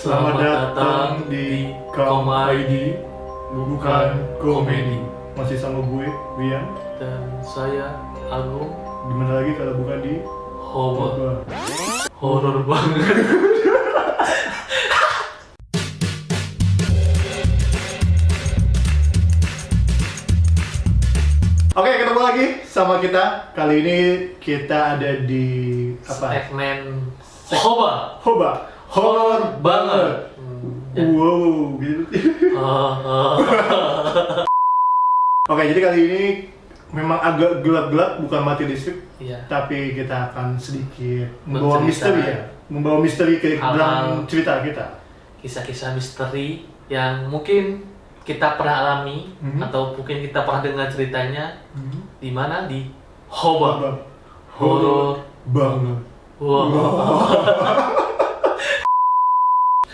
Selamat datang di ID, bukan komedi. Masih sama gue, Rian. Dan saya Agung. Dimana lagi kalau bukan di Hoba. Horor banget. Oke, ketemu lagi sama kita. Kali ini kita ada di Segmen Hoba. Horor banget. Ya. Wow, gitu. Oke, jadi kali ini memang agak gelap-gelap, bukan mati listrik. Iya. Tapi kita akan sedikit membawa Bercerita. misteri ya. Membawa misteri ke Hal-hal. dalam cerita kita. Kisah-kisah misteri yang mungkin kita pernah alami atau mungkin kita pernah dengar ceritanya di mana di Hoba. Horor banget. Wow.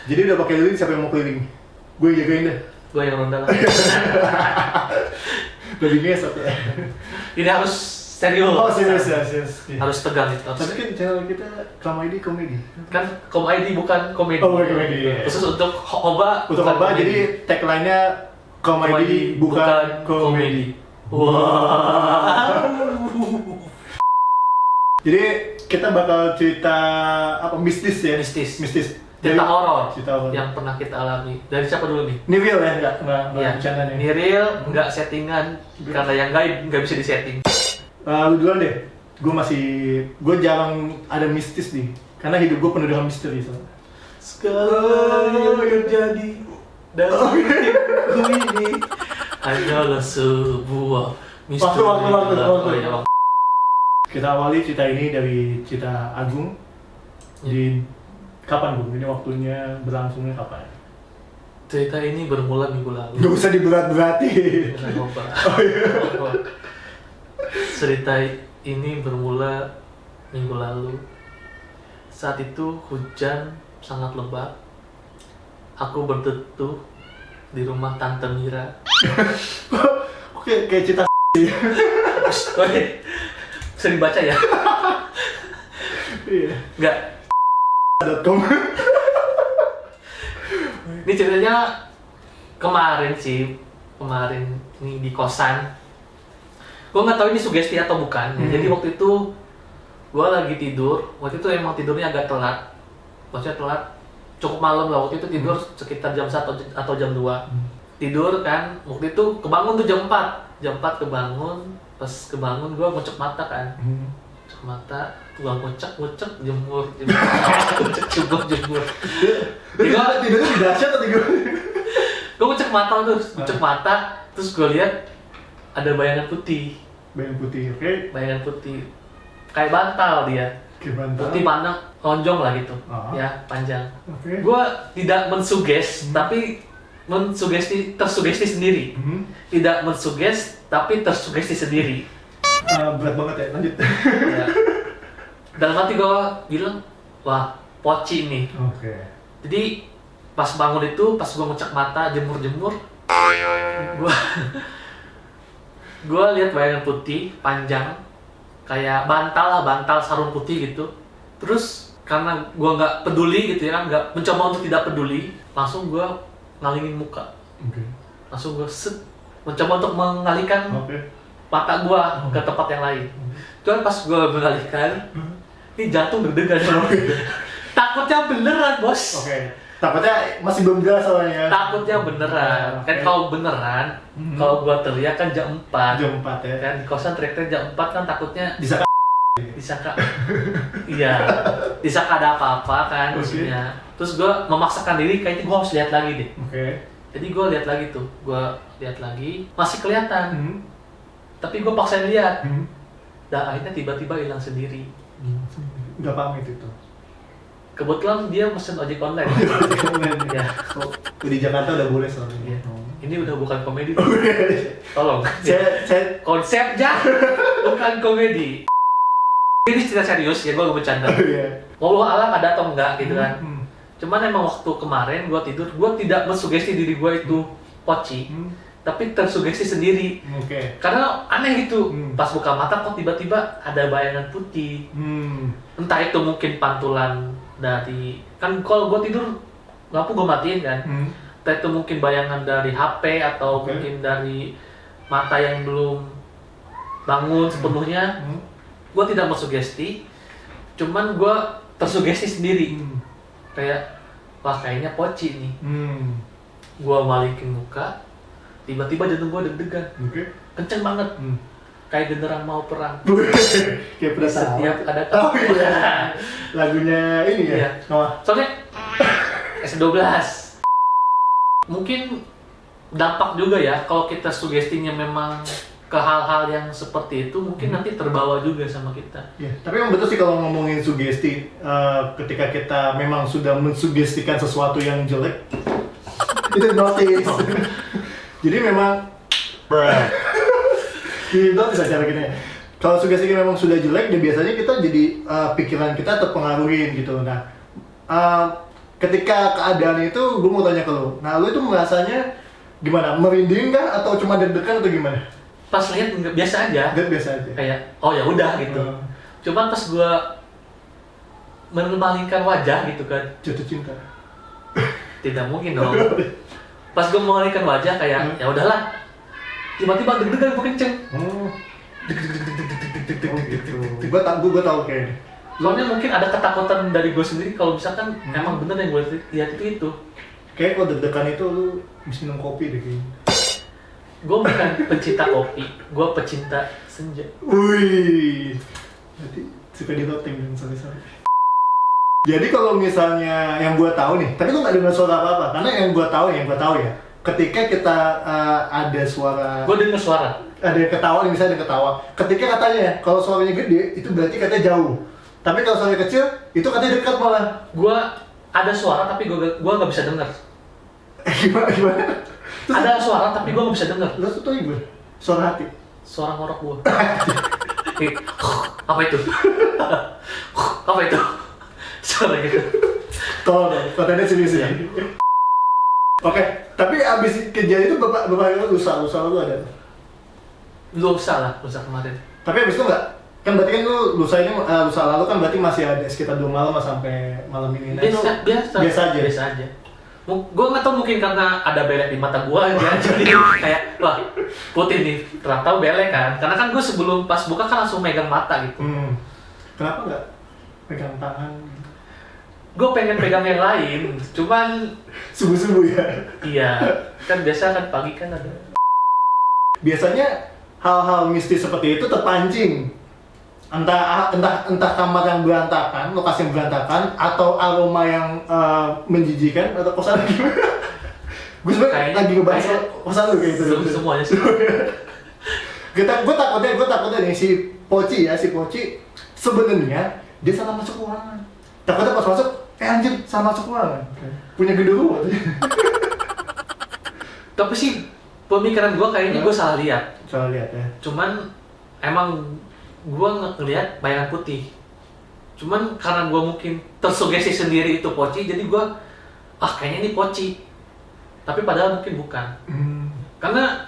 Jadi udah pakai lilin, siapa yang mau keliling? Gue jagain deh. Gue yang ronda lah. Lebih ngesot ya. Ini harus serius. Oh serius. Harus tegang itu. Tapi kan channel kita komedi. Kan komedi bukan komedi. Oh bukan komedi. Ya. Khusus untuk Hoba. Untuk bukan apa? komedi. Jadi tagline-nya komedi bukan komedi. Wah. Jadi kita bakal cerita apa mistis ya? Mistis. Cerita horor Cerita horor. yang pernah kita alami. Dari siapa dulu nih? Ini real ya? Enggak Iya. bercanda nih. Ini real, nggak settingan. Karena yang gaib nggak bisa disetting. Lu duluan deh. Gue jarang ada mistis nih. Karena hidup gue penuh dengan misteri soalnya. Segala yang terjadi dalam hidupku ini hanyalah sebuah misteri. Waktu. Oh, iya, waktu. Kita awali cerita ini dari cerita Agung. Di kapan Bung? Ini waktunya berlangsungnya kapan? Cerita ini bermula minggu lalu. Gak usah diberat-berati. Bukan Hoba. Oh iya. Cerita ini bermula minggu lalu. Saat itu hujan sangat lebat. Aku berteduh di rumah Tante Mira. Oke, kayak cerita Oke, sering baca ya? Iya. Enggak. .com. Ini ceritanya kemarin ini di kosan. Gue nggak tahu ini sugesti atau bukan. Jadi waktu itu gue lagi tidur. Waktu itu emang tidurnya agak telat. Maksudnya telat, cukup malam lah. Waktu itu tidur sekitar jam 1 atau jam 2. Tidur kan. Waktu itu kebangun tuh jam 4. Jam 4 kebangun. Pas kebangun gue ngucek mata kan. Ngucek mata. Gua ngucek jemur. Jemur. Tidurnya di dahsyat atau gimana? Gue ngucek mata, terus gue lihat ada bayangan putih. Bayangan putih, oke. Bayangan putih. Kayak bantal dia. Gimana? Putih pandang, lonjong lah gitu. Ya, panjang. Oke. Gue tidak mensuges, tapi tersugesti sendiri. Tidak mensuges, tapi tersugesti sendiri. Berat banget ya, lanjut. Ya. Dalam hati gue bilang, wah, poci nih. Oke. Jadi pas bangun itu, pas gue ngecek mata, jemur, gue lihat bayangan putih panjang, kayak bantal sarung putih gitu. Terus karena gue nggak peduli gitu ya, nggak mencoba untuk tidak peduli, langsung gue ngalingin muka. Oke. Langsung gue mencoba untuk mengalihkan mata gue ke tempat yang lain. Cuman pas gue mengalihkan, ini jantung deg-degan. Takutnya beneran, bos. Oke. Takutnya masih belum jelas soalnya. Takutnya beneran. Kan kalau beneran, kalau gua teriak kan jam 4. Jam 4 ya. Kan di kosan teriak jam 4 kan takutnya Disangka. Iya. Disangka ada apa-apa kan maksudnya. Terus gua memaksakan diri kayaknya gua harus lihat lagi deh. Oke. Jadi gua lihat lagi tuh. Gua lihat lagi, masih kelihatan. Tapi gua paksain lihat. Dan akhirnya tiba-tiba hilang sendiri. Nggak pamit itu. Kebetulan dia pesen ojek online. Ya. Oh, di Jakarta udah boleh soalnya. Iya. Ini udah bukan komedi. Tolong. Saya Konsepnya bukan komedi. Ini cerita serius ya, gue gak bercanda. iya. Mau alam ada atau enggak gitu kan. Cuman emang waktu kemarin gue tidur, gue tidak mensugesti diri gue itu poci. Tapi tersugesti sendiri. Oke. Karena aneh gitu. Pas buka mata kok tiba-tiba ada bayangan putih. Entah itu mungkin pantulan dari, kan kalau gue tidur lampu gue matiin kan. Entah itu mungkin bayangan dari HP atau mungkin dari mata yang belum bangun sepenuhnya. Gue tidak mau sugesti, cuman gue tersugesti sendiri. Kayak, wah kayaknya poci nih. Gue balikin muka, tiba-tiba jantung gue deg-degan. Kenceng banget. Kayak genderang mau perang. Kayak pernah Setiap ada lagunya ini ya? Iya. Noah. Soalnya S12 mungkin dampak juga ya kalau kita sugestinya memang ke hal-hal yang seperti itu, mungkin nanti terbawa juga sama kita. Ya, tapi emang betul sih kalau ngomongin sugesti, ketika kita memang sudah mensugestikan sesuatu yang jelek, itu notice. Jadi memang itu bisa cara gini. Kalau sugesti memang sudah jelek, dan biasanya kita jadi pikiran kita terpengaruhi gitu. Nah, ketika keadaan itu, gue mau tanya ke lo. Nah, lo itu merasanya gimana? Merinding kah atau cuma deg-degan atau gimana? Pas lihat nggak biasa aja. Biasa aja. Kayak oh ya udah gitu. Cuman pas gue memalingkan wajah gitu kan. Jatuh cinta. Tidak mungkin dong. Pas gue memalingkan wajah kayak ya udahlah. Tiba-tiba deg-degan gue kenceng. Gue tahu kayaknya. Soalnya mungkin ada ketakutan dari gue sendiri kalau misalkan emang bener yang gue lihat itu. Kayak kalau deg-degan itu lu bisa minum kopi deh kayaknya. Gue bukan pecinta kopi, gue pecinta senja. Wih, berarti suka di roasting dan sorry. Jadi kalau misalnya yang gue tahu nih, tapi gue nggak dengar suara apa-apa, karena yang gue tahu ya, ketika kita ada suara, gue dengar suara. Ada yang ketawa, misalnya ada yang ketawa. Ketika katanya kalau suaranya gede, itu berarti katanya jauh. Tapi kalau suaranya kecil, itu katanya dekat malah. Gue ada suara tapi gue nggak bisa dengar. Gimana? Terus ada suara tapi gue nggak bisa dengar. Lo tuh gimana? Suara hati? Suara ngorok gue. Apa itu? Apa itu? Suara gitu. Tolong dong, katanya sini. Oke, tapi abis kejadian itu bapak lusa lu ada? Lusa kemarin. Tapi abis itu enggak? Kan berarti kan lu lusa lalu kan berarti masih ada sekitar 2 malam sampai malam ini. Nah, biasa aja. Gue nggak tahu, mungkin karena ada belek di mata gue aja, jadi kayak wah putih nih, ternyata belek kan. Karena kan gue sebelum pas buka kan langsung megang mata gitu. Kenapa nggak pegang tangan? Gue pengen pegang yang lain, cuman subuh ya. Iya, kan biasa kan pagi kan ada. Biasanya hal-hal mistis seperti itu terpancing. Entah kamar yang berantakan, lokasi yang berantakan, atau aroma yang menjijikan, atau kosan gimana? Gue sebenernya lagi ngebahas kosan lu kayak gitu. Semuanya sih. Gue takutnya nih si Poci sebenarnya dia salah masuk ruangan. Takutnya pas masuk, anjir salah masuk ruangan. Punya genderuwo. Tapi sih pemikiran gue kayaknya gue salah lihat. Salah lihat ya. Cuman emang gue ngeliat bayangan putih. Cuman karena gue mungkin tersugesti sendiri itu Poci, jadi gue kayaknya ini Poci. Tapi padahal mungkin bukan. Karena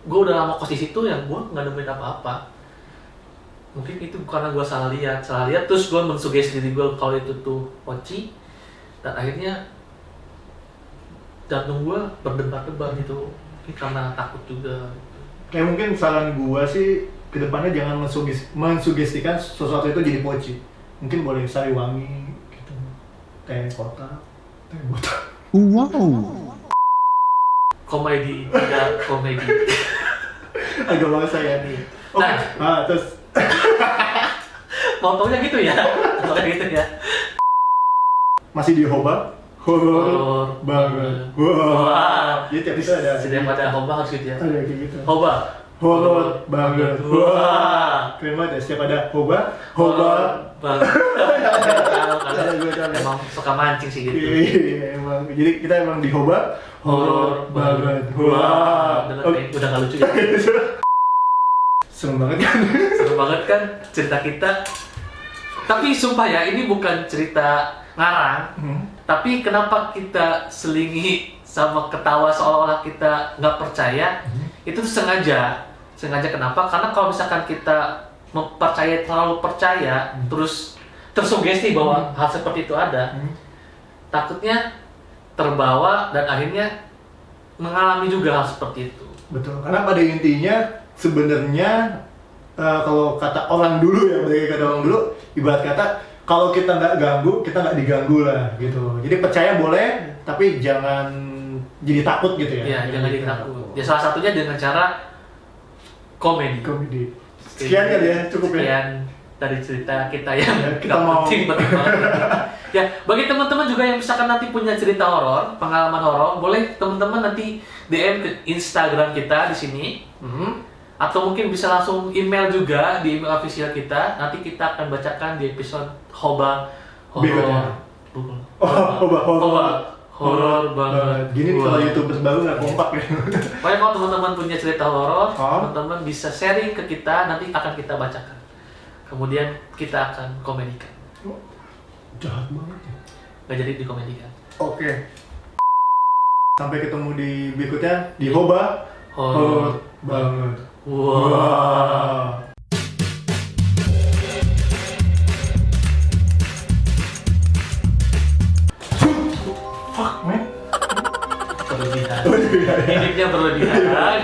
gue udah lama kos di situ, yang gue nggak nemuin apa-apa. Mungkin itu karena gue salah lihat terus gue mensugesti diri gue kalau itu tuh Poci, dan akhirnya jantung gue berdebar-debar gitu. Mungkin karena takut juga. Kayak mungkin saran gue sih, kedepannya jangan mensugestikan sesuatu itu jadi Poci. Mungkin boleh sari wangi gitu, teh kotak, teh botak. Wow. Komedi, tidak komedi. Agak banget saya nih. Oke. Nah, terus Mottonya gitu ya. Masih di Hoba? Horor banget. Wah. Jadi tiap bisa ada. Setiap ada Hoba harus gitu ya. Ada kayak gitu. Hoba. Horor banget. Wah. Keren banget ya. Setiap ada Hoba banget. Emang suka mancing sih gitu. Iya, emang. Jadi kita emang di Hoba horor banget. Wah. Udah nggak lucu ya. Serem banget kan cerita kita. Tapi sumpah ya, ini bukan cerita ngarang. Tapi kenapa kita selingi sama ketawa seolah-olah kita nggak percaya? Itu sengaja kenapa? Karena kalau misalkan kita terlalu percaya, terus tersugesti bahwa hal seperti itu ada, takutnya terbawa dan akhirnya mengalami juga hal seperti itu. Betul, karena pada intinya sebenarnya kalau kata orang dulu ya, bagi kata orang dulu, ibarat kata kalau kita nggak ganggu, kita nggak diganggu lah gitu. Jadi percaya boleh, tapi jangan jadi takut gitu ya. Iya, jangan jadi takut. Ya salah satunya dengan cara komedi. Sekian kali ya, cukup ya. Sekian dari cerita kita yang kita mau. penting banget. Ya, bagi teman-teman juga yang misalkan nanti punya cerita horor, pengalaman horor, boleh teman-teman nanti DM ke Instagram kita di sini. Atau mungkin bisa langsung email juga di email official kita. Nanti kita akan bacakan di episode Hoba horor. Horor banget. Gini kalau YouTubers baru nggak kompak ya. Pokoknya kalau teman-teman punya cerita horor, teman-teman bisa sharing ke kita, nanti akan kita bacakan. Kemudian kita akan komedikan. Jahat banget ya. Nggak jadi dikomedikan. Oke. Sampai ketemu di berikutnya di Hoba horor banget. Wow. Fuck man. Berlebihan. Gimmicknya berlebihan.